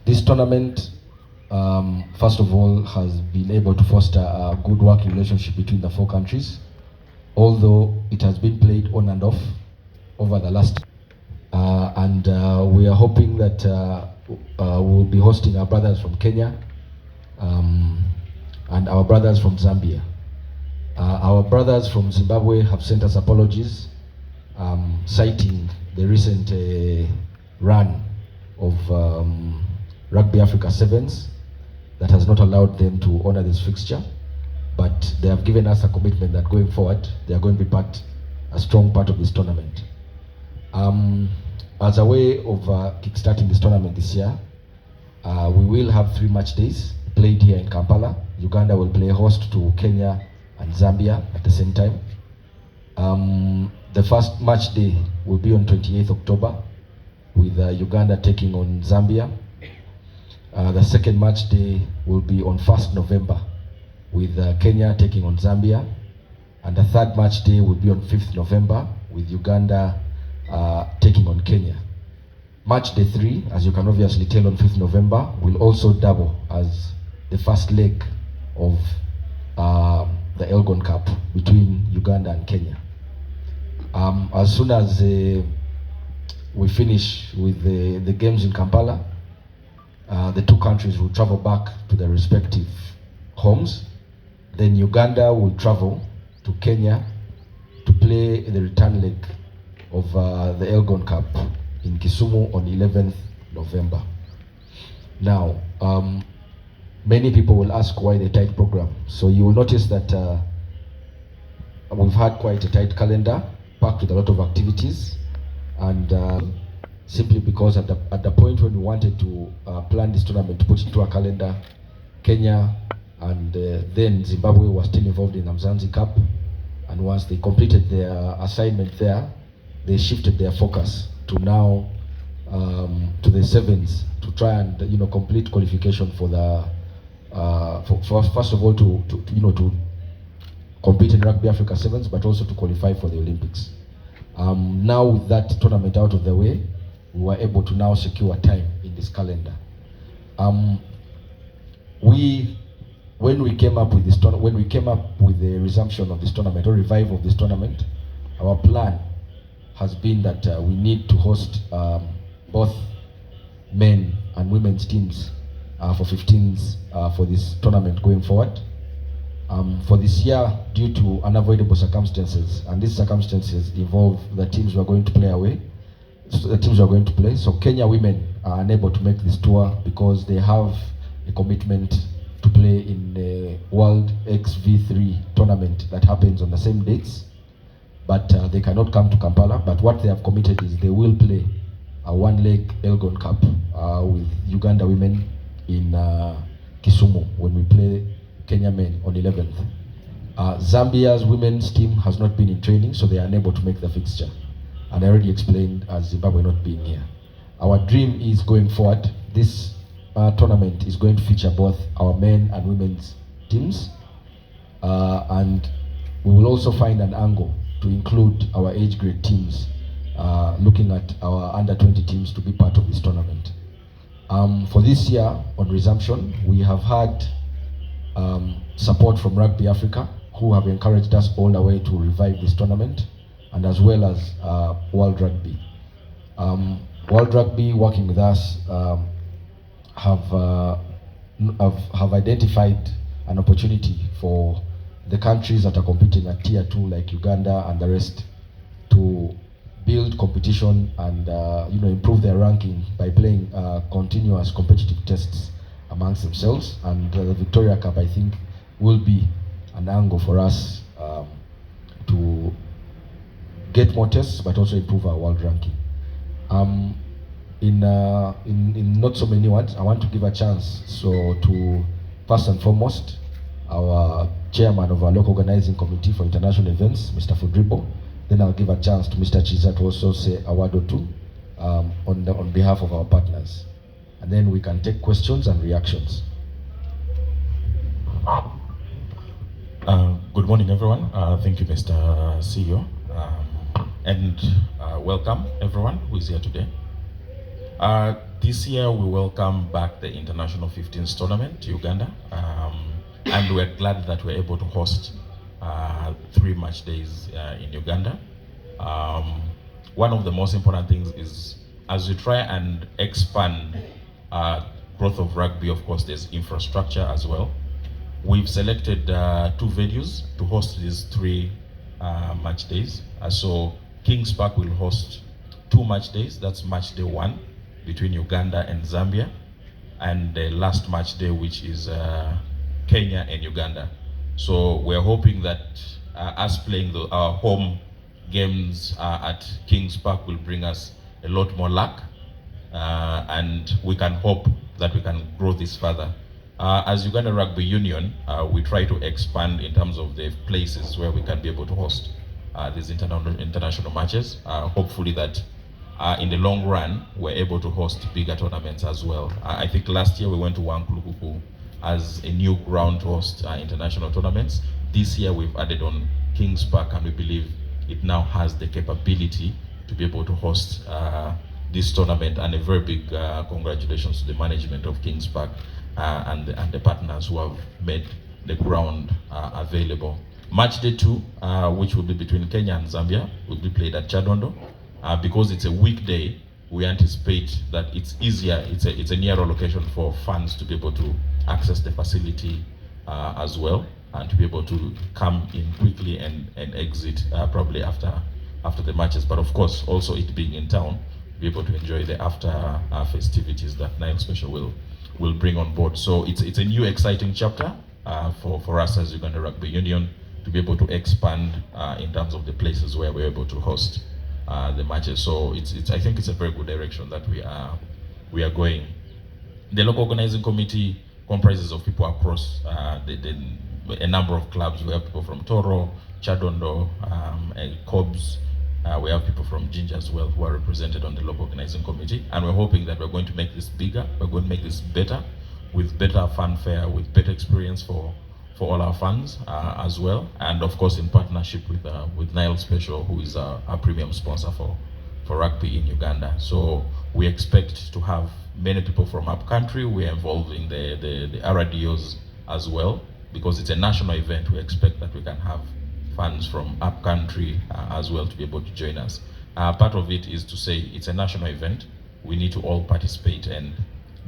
This tournament, first of all, has been able to foster a good working relationship between the four countries, although it has been played on and off over the last. We are hoping that we'll be hosting our brothers from Kenya and our brothers from Zambia. Our brothers from Zimbabwe have sent us apologies, citing the recent run of Rugby Africa Sevens that has not allowed them to honor this fixture, but they have given us a commitment that going forward they are going to be a strong part of this tournament. As a way of kickstarting this tournament this year, we will have 3 match days played here in Kampala. Uganda will play host to Kenya and Zambia at the same time. The first match day will be on 28th October with Uganda taking on Zambia. The second match day will be on 1st November with Kenya taking on Zambia. And the third match day will be on 5th November with Uganda taking on Kenya. Match day 3, as you can obviously tell, on 5th November will also double as the first leg of the Elgon Cup between Uganda and Kenya. As soon as we finish with the games in Kampala, the 2 countries will travel back to their respective homes. Then Uganda will travel to Kenya to play the return leg of the Elgon Cup in Kisumu on 11th November. Now, many people will ask why the tight program. So you will notice that we've had quite a tight calendar, packed with a lot of activities, and simply because at the point when we wanted to plan this tournament, to put it into a calendar, Kenya and then Zimbabwe were still involved in Mzansi Cup, and once they completed their assignment there, they shifted their focus to now to the sevens to try and complete qualification for the for first of all to compete in Rugby Africa Sevens, but also to qualify for the Olympics. Now with that tournament out of the way, we were able to now secure time in this calendar. When we came up with the resumption of this tournament or revival of this tournament, our plan has been that we need to host both men and women's teams for 15s for this tournament going forward. For this year, due to unavoidable circumstances, and these circumstances involve the teams we are going to play away, so Kenya women are unable to make this tour because they have a commitment to play in the World XV3 tournament that happens on the same dates, but they cannot come to Kampala. But what they have committed is they will play a 1-leg Elgon Cup with Uganda women in Kisumu when we play Kenya men on 11th. Zambia's women's team has not been in training, so they are unable to make the fixture. And I already explained Zimbabwe not being here. Our dream is going forward, this tournament is going to feature both our men and women's teams, and we will also find an angle to include our age grade teams, looking at our under 20 teams to be part of this tournament. For this year on resumption, we have had support from Rugby Africa, who have encouraged us all the way to revive this tournament, and as well as World Rugby. World Rugby, working with us, have identified an opportunity for the countries that are competing at Tier 2 like Uganda and the rest to build competition and improve their ranking by playing continuous competitive tests amongst themselves. And the Victoria Cup, I think, will be an angle for us to get more tests, but also improve our world ranking. In not so many words, I want to give a chance to first and foremost our chairman of our local organizing committee for international events, Mr. Fudribo. Then I'll give a chance to Mr. Chiza to also say a word or two on behalf of our partners, and then we can take questions and reactions. Good morning, everyone. Thank you, Mr. CEO, and welcome everyone who is here today. This year we welcome back the International 15s tournament to Uganda, and we're glad that we're able to host 3 match days in Uganda. One of the most important things is, as we try and expand growth of rugby, of course, there's infrastructure as well. We've selected 2 venues to host these 3 match days. So Kings Park will host 2 match days. That's match day 1 between Uganda and Zambia, and the last match day, which is Kenya and Uganda. So we're hoping that us playing our home games at Kings Park will bring us a lot more luck, and we can hope that we can grow this further. As Uganda Rugby Union, we try to expand in terms of the places where we can be able to host these international matches. Hopefully that in the long run, we're able to host bigger tournaments as well. I think last year we went to Wankulukuku as a new ground to host international tournaments. This year we've added on Kings Park, and we believe it now has the capability to be able to host this tournament. And a very big congratulations to the management of Kings Park and the partners who have made the ground available. Match day 2, which will be between Kenya and Zambia, will be played at Chadondo. Because it's a weekday, we anticipate that it's easier, it's a nearer location for fans to be able to access the facility as well, and to be able to come in quickly and exit probably after the matches. But of course, also it being in town, be able to enjoy the after festivities that Nile Special will bring on board. So it's a new exciting chapter for us as Uganda Rugby Union to be able to expand in terms of the places where we're able to host the matches. So I think it's a very good direction that we are going. The local organizing committee comprises of people across a number of clubs. We have people from Toro, Chadondo, and Cobbs. We have people from Ginger as well who are represented on the local organizing committee, and we're hoping that we're going to make this bigger, we're going to make this better, with better fanfare, with better experience for all our fans as well, and of course in partnership with Nile Special, who is our premium sponsor for rugby in Uganda. So we expect to have many people from upcountry. We're involved in the RDOs as well, because it's a national event. We expect that we can have fans from upcountry as well to be able to join us. Part of it is to say it's a national event. We need to all participate and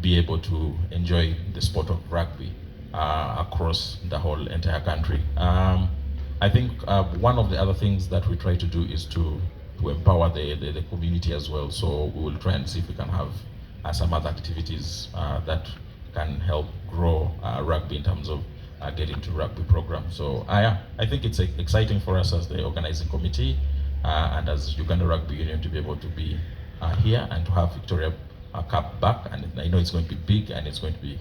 be able to enjoy the sport of rugby across the whole entire country. I think one of the other things that we try to do is to empower the community as well. So we will try and see if we can have some other activities that can help grow rugby in terms of getting to rugby program. So I think it's exciting for us as the organizing committee and as Uganda Rugby Union to be able to be here and to have Victoria Cup back. And I know it's going to be big and it's going to be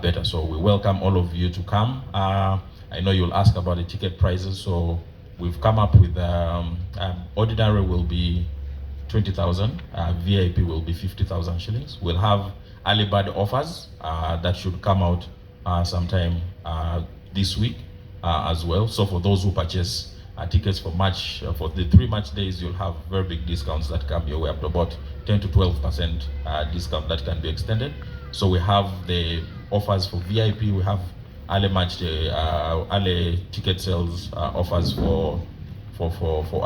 better. So we welcome all of you to come. I know you'll ask about the ticket prices. So we've come up with ordinary will be 20,000, VIP will be 50,000 shillings. We'll have early bird offers that should come out sometime this week as well. So for those who purchase tickets for the 3 match days, you'll have very big discounts that come your way, up to about 10 to 12% discount that can be extended. So we have the offers for VIP, we have early match day, early ticket sales offers for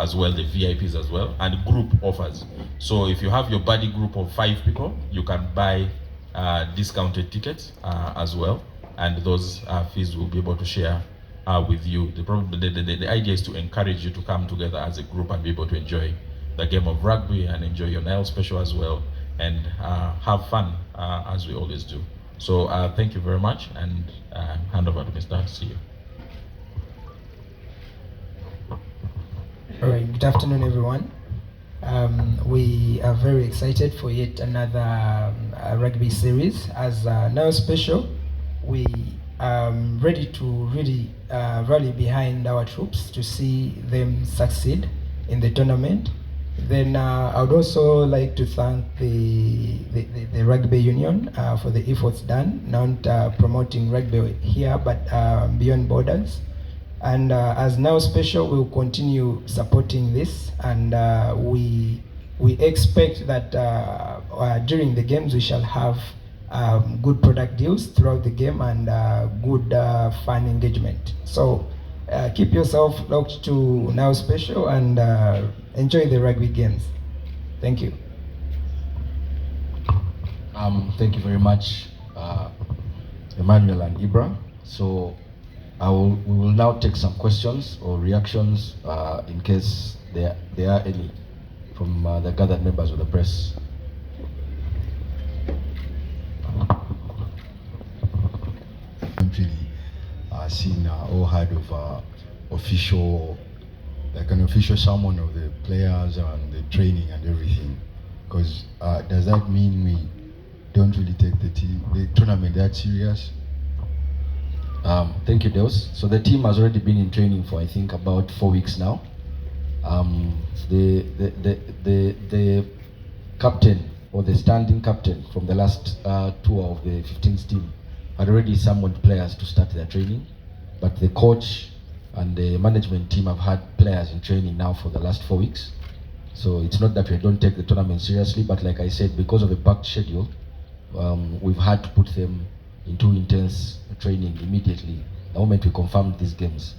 as well the VIPs as well, and group offers. So if you have your buddy group of 5 people, you can buy discounted tickets as well, and those fees will be able to share with you. The idea is to encourage you to come together as a group and be able to enjoy the game of rugby and enjoy your Nile Special as well, and have fun as we always do. So thank you very much, and hand over to Mr. CEO. All right, good afternoon, everyone. We are very excited for yet another rugby series. As Nile Special, we are ready to really rally behind our troops to see them succeed in the tournament. Then I would also like to thank the Rugby Union for the efforts done, not promoting rugby here, but beyond borders. And as Nile Special, we'll continue supporting this, and we expect that during the games we shall have good product deals throughout the game and good fan engagement. So keep yourself locked to Now Special and enjoy the rugby games. Thank you. Thank you very much, Emmanuel and Ibra. So we will now take some questions or reactions in case there are any from the gathered members of the press. Really seen or heard of an official sermon of the players and the training and everything. Because does that mean we don't really take the tournament that serious? Thank you, Deus. So the team has already been in training for I think about 4 weeks now. The captain or the standing captain from the last tour of the 15th team had already summoned players to start their training, but the coach and the management team have had players in training now for the last 4 weeks. So it's not that we don't take the tournament seriously, but like I said, because of a packed schedule, we've had to put them into intense training immediately the moment we confirmed these games.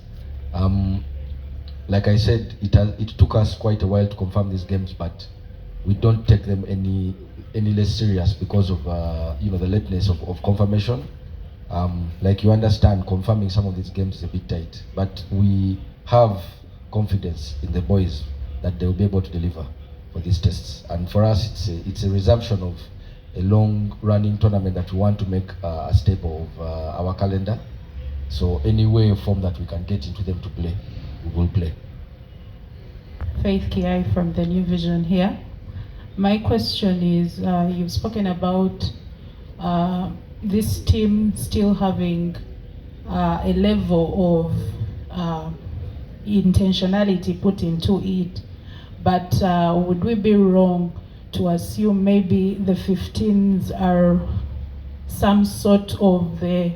Like I said, it took us quite a while to confirm these games, but we don't take them any less serious because of the lateness of confirmation. Like you understand, confirming some of these games is a bit tight, but we have confidence in the boys that they will be able to deliver for these tests. And for us, it's a resumption of a long-running tournament that we want to make a staple of our calendar. So any way or form that we can get into them to play, we will play. Faith Kiai from the New Vision here. My question is, you've spoken about this team still having a level of intentionality put into it, but would we be wrong to assume maybe the 15s are some sort of the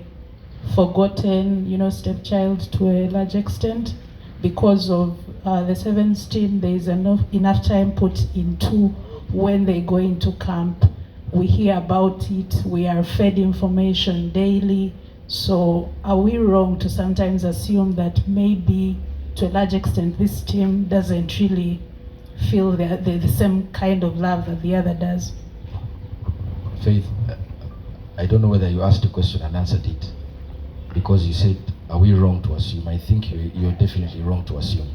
forgotten, stepchild to a large extent? Because of the 7th team, there is enough time put into when they go into camp. We hear about it, we are fed information daily. So are we wrong to sometimes assume that maybe to a large extent this team doesn't really feel the same kind of love that the other does? Faith, I don't know whether you asked a question and answered it, because you said, are we wrong to assume? I think you're definitely wrong to assume.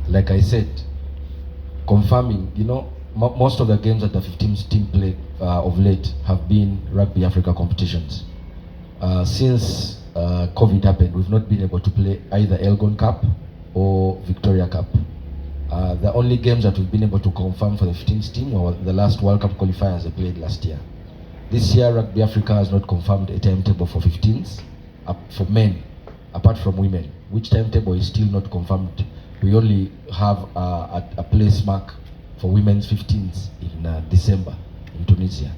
Like I said, confirming, most of the games that the 15th team played of late have been Rugby Africa competitions. Since COVID happened, we've not been able to play either Elgon Cup or Victoria Cup. The only games that we've been able to confirm for the 15th team were the last World Cup qualifiers they played last year. This year, Rugby Africa has not confirmed a timetable for 15s for men, apart from women, which timetable is still not confirmed. We only have a place mark for women's 15s in December in Tunisia.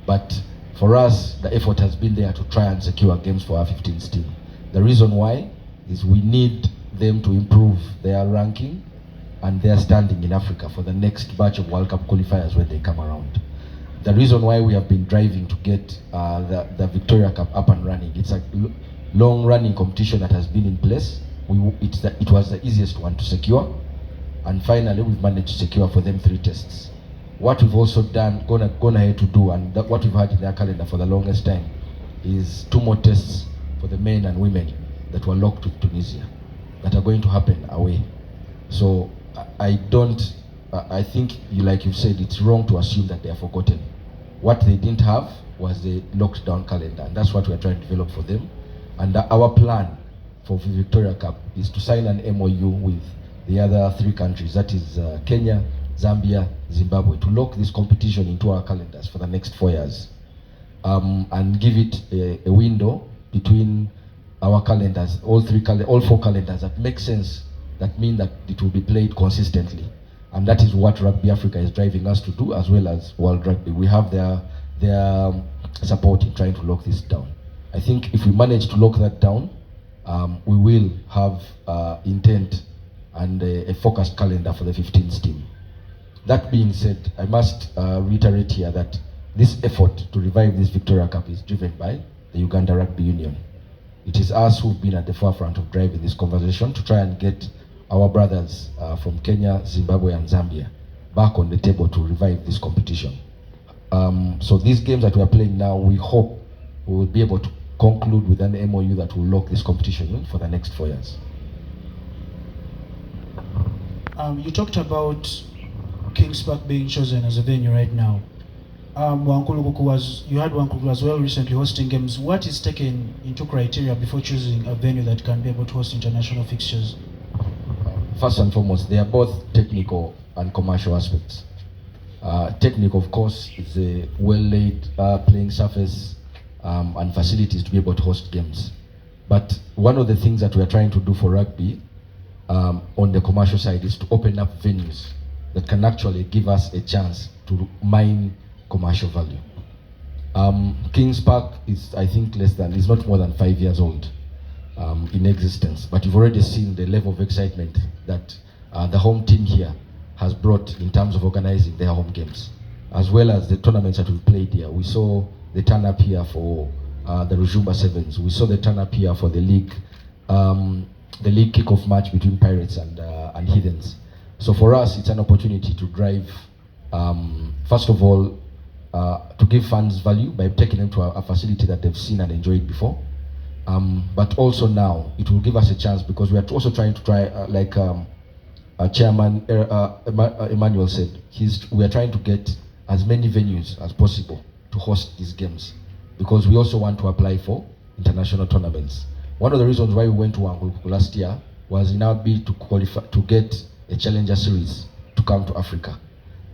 But for us, the effort has been there to try and secure games for our 15s team. The reason why is we need them to improve their ranking and their standing in Africa for the next batch of World Cup qualifiers when they come around. The reason why we have been driving to get the Victoria Cup up and running, it's a long-running competition that has been in place. It was the easiest one to secure, and finally we've managed to secure for them 3 tests. What we've also gone ahead to do, and what we've had in their calendar for the longest time, is 2 more tests for the men and women that were locked with Tunisia that are going to happen away. So I think, like you said, it's wrong to assume that they are forgotten. What they didn't have was the locked down calendar, and that's what we're trying to develop for them. And our plan for the Victoria Cup is to sign an MOU with the other 3 countries, that is Kenya, Zambia, Zimbabwe, to lock this competition into our calendars for the next 4 years, and give it a window between our calendars, all 4 calendars that make sense, that mean that it will be played consistently. And that is what Rugby Africa is driving us to do, as well as World Rugby. We have their support in trying to lock this down. I think if we manage to lock that down, we will have intent and a focused calendar for the 15th team. That being said, I must reiterate here that this effort to revive this Victoria Cup is driven by the Uganda Rugby Union. It is us who've been at the forefront of driving this conversation to try and get our brothers from Kenya, Zimbabwe, and Zambia back on the table to revive this competition. So these games that we are playing now, we hope we will be able to conclude with an MOU that will lock this competition in for the next 4 years. You talked about Kings Park being chosen as a venue right now. You had Wankulukuku as well recently hosting games. What is taken into criteria before choosing a venue that can be able to host international fixtures? First and foremost, they are both technical and commercial aspects. Technical, of course, is a well-laid playing surface and facilities to be able to host games. But one of the things that we are trying to do for rugby on the commercial side is to open up venues that can actually give us a chance to mine commercial value. Kings Park is, I think, is not more than 5 years old in existence, but you've already seen the level of excitement that the home team here has brought in terms of organizing their home games, as well as the tournaments that we've played here. We saw the turn up here for the Rujumba Sevens. We saw the turn up here for the league kickoff match between Pirates and Heathens. So for us, it's an opportunity to drive, first of all, to give fans value by taking them to a facility that they've seen and enjoyed before. But also now, it will give us a chance because we are also trying to try, like Chairman Emmanuel said, we are trying to get as many venues as possible to host these games because we also want to apply for international tournaments. One of the reasons why we went to Wankulukuku last year was in our bid to qualify to get a Challenger Series to come to Africa.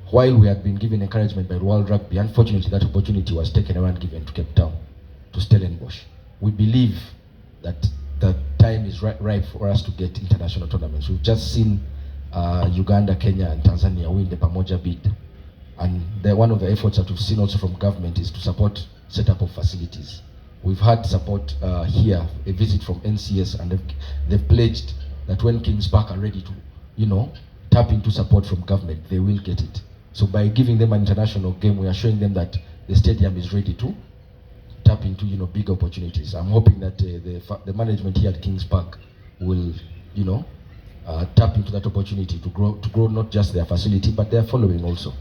While we had been given encouragement by World Rugby, unfortunately that opportunity was taken away and given to Cape Town, to Stellenbosch. We believe that the time is ripe for us to get international tournaments. We've just seen Uganda, Kenya, and Tanzania win the Pamoja bid. And one of the efforts that we've seen also from government is to support setup of facilities. We've had support here, a visit from NCS, and they've pledged that when Kings Park are ready to, tap into support from government, they will get it. So by giving them an international game, we are showing them that the stadium is ready to tap into, big opportunities. I'm hoping that the management here at Kings Park will, tap into that opportunity to grow not just their facility, but their following also.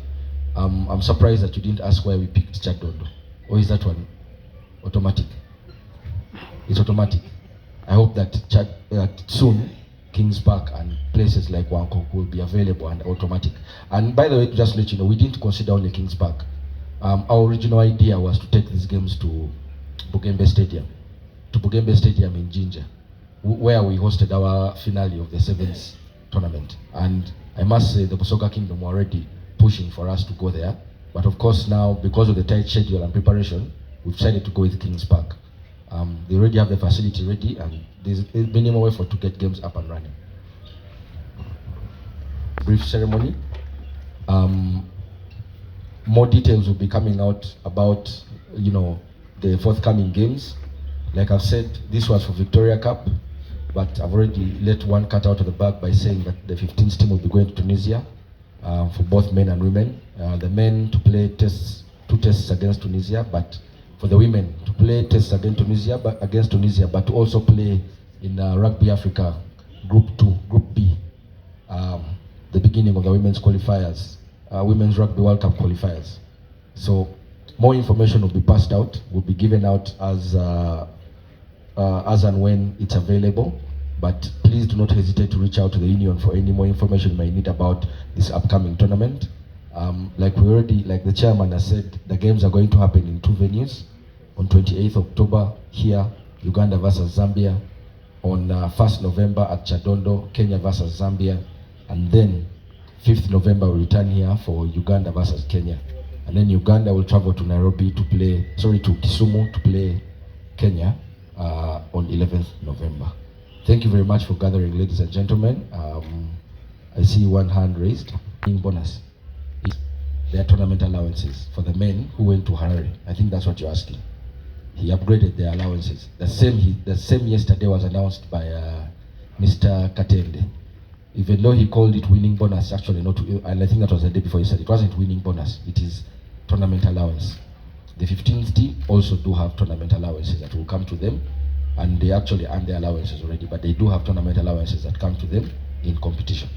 I'm surprised that you didn't ask why we picked Chadondo. Or is that one automatic? It's automatic. I hope that soon Kings Park and places like Wankulukuku will be available and automatic. And by the way, to just let you know, we didn't consider only Kings Park. Our original idea was to take these games to Bugembe Stadium in Jinja, where we hosted our finale of the Sevens tournament. And I must say the Busoga Kingdom were already pushing for us to go there. But of course now, because of the tight schedule and preparation, we've decided to go with Kings Park. They already have the facility ready and there's minimal effort to get games up and running. Brief ceremony. More details will be coming out about, the forthcoming games. Like I've said, this was for Victoria Cup, but I've already let one cut out of the bag by saying that the 15th team will be going to Tunisia for both men and women. The men to play two tests against Tunisia, but for the women to play tests against Tunisia, but to also play in Rugby Africa Group B, the beginning of the women's qualifiers, Women's Rugby World Cup qualifiers. So more information will be passed out, will be given out as and when it's available. But please do not hesitate to reach out to the union for any more information you might need about this upcoming tournament. Like the chairman has said, the games are going to happen in two venues. On 28th October here, Uganda versus Zambia. On 1st November at Chadondo, Kenya versus Zambia. And then 5th November we return here for Uganda versus Kenya. And then Uganda will travel to Kisumu to play Kenya on 11th November. Thank you very much for gathering, ladies and gentlemen. I see one hand raised. Bonus. Their tournament allowances for the men who went to Harare. I think that's what you're asking. He upgraded their allowances. The same yesterday was announced by Mr. Katende. even though he called it winning bonus, actually not, and I think that was the day before he said it wasn't winning bonus, it is tournament allowance. The 15th team also do have tournament allowances that will come to them, and they actually earn their allowances already, but they do have tournament allowances that come to them in competition.